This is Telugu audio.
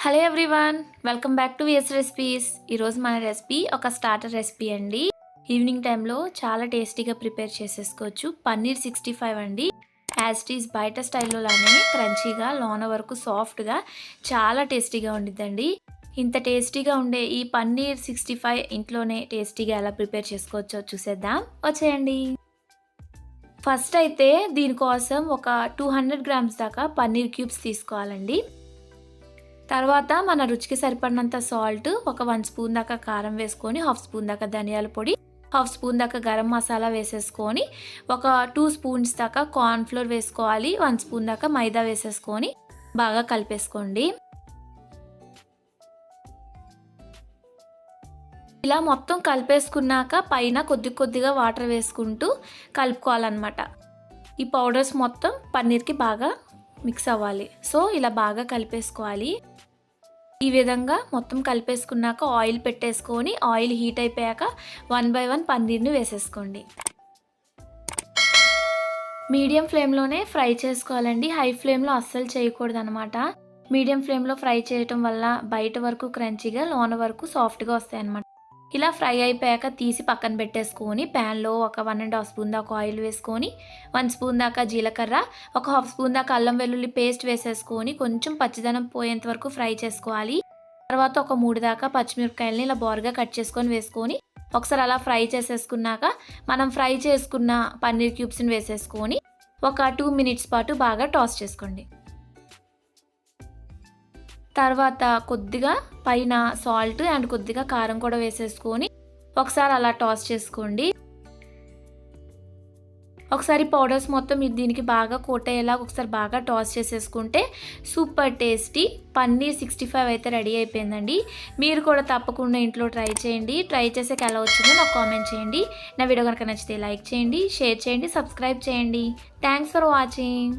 Hello everyone, welcome back to VS recipes. ఈరోజు మన రెసిపీ ఒక స్టార్టర్ రెసిపీ అండి. ఈవినింగ్ టైంలో చాలా టేస్టీగా ప్రిపేర్ చేసేసుకోవచ్చు. పన్నీర్ 65 అండి. యాజ్ ఇట్ ఈజ్ బయట స్టైల్లో లానే క్రంచీగా, లోన వరకు సాఫ్ట్గా చాలా టేస్టీగా ఉండిద్దండి. ఇంత టేస్టీగా ఉండే ఈ పన్నీర్ 65 ఇంట్లోనే టేస్టీగా ఎలా ప్రిపేర్ చేసుకోవచ్చో చూసేద్దాం, వచ్చేయండి. ఫస్ట్ అయితే దీనికోసం ఒక 200 గ్రామ్స్ దాకా పన్నీర్ క్యూబ్స్ తీసుకోవాలండి. తర్వాత మన రుచికి సరిపడినంత సాల్ట్, ఒక 1 స్పూన్ దాకా కారం వేసుకొని, 1/2 స్పూన్ దాకా ధనియాల పొడి, 1/2 స్పూన్ దాకా గరం మసాలా వేసేసుకొని, ఒక 2 స్పూన్స్ దాకా కార్న్ ఫ్లోర్ వేసుకోవాలి. 1 స్పూన్ దాకా మైదా వేసేసుకొని బాగా కలిపేసుకోండి. ఇలా మొత్తం కలిపేసుకున్నాక పైన కొద్దిగా వాటర్ వేసుకుంటూ కలుపుకోవాలన్నమాట. ఈ పౌడర్స్ మొత్తం పన్నీర్కి బాగా మిక్స్ అవ్వాలి. సో ఇలా బాగా కలిపేసుకోవాలి. ఈ విధంగా మొత్తం కలిపేసుకున్నాక ఆయిల్ పెట్టేసుకొని, ఆయిల్ హీట్ అయిపోయాక 1 బై 1 పన్నీర్ని వేసేసుకోండి. మీడియం ఫ్లేమ్లోనే ఫ్రై చేసుకోవాలండి. హై ఫ్లేమ్లో అస్సలు చేయకూడదు అనమాట. మీడియం ఫ్లేమ్లో ఫ్రై చేయటం వల్ల బయట వరకు క్రంచీగా, లోన వరకు సాఫ్ట్గా వస్తాయి అన్నమాట. ఇలా ఫ్రై అయిపోయాక తీసి పక్కన పెట్టేసుకొని, ప్యాన్లో ఒక 1.5 స్పూన్ దాకా ఆయిల్ వేసుకొని, 1 స్పూన్ దాకా జీలకర్ర, ఒక 1/2 స్పూన్ దాకా అల్లం వెల్లుల్లి పేస్ట్ వేసేసుకొని కొంచెం పచ్చిదనం పోయేంత వరకు ఫ్రై చేసుకోవాలి. తర్వాత ఒక 3 దాకా పచ్చిమిరపకాయలని ఇలా బోర్గా కట్ చేసుకొని వేసుకొని, ఒకసారి అలా ఫ్రై చేసేసుకున్నాక మనం ఫ్రై చేసుకున్న పన్నీర్ క్యూబ్స్ని వేసేసుకొని ఒక 2 మినిట్స్ పాటు బాగా టాస్ చేసుకోండి. తర్వాత కొద్దిగా పైన సాల్ట్ అండ్ కొద్దిగా కారం కూడా వేసేసుకొని ఒకసారి అలా టాస్ చేసుకోండి. ఒకసారి పౌడర్స్ మొత్తం దీనికి బాగా కోట్ అయ్యేలా ఒకసారి బాగా టాస్ చేసేసుకుంటే సూపర్ టేస్టీ పన్నీర్ 65 అయితే రెడీ అయిపోయిందండి. మీరు కూడా తప్పకుండా ఇంట్లో ట్రై చేయండి. ట్రై చేసాక ఎలా వచ్చిందో నాకు కామెంట్ చేయండి. నా వీడియో కనుక నచ్చితే లైక్ చేయండి, షేర్ చేయండి, సబ్స్క్రైబ్ చేయండి. Thanks for watching.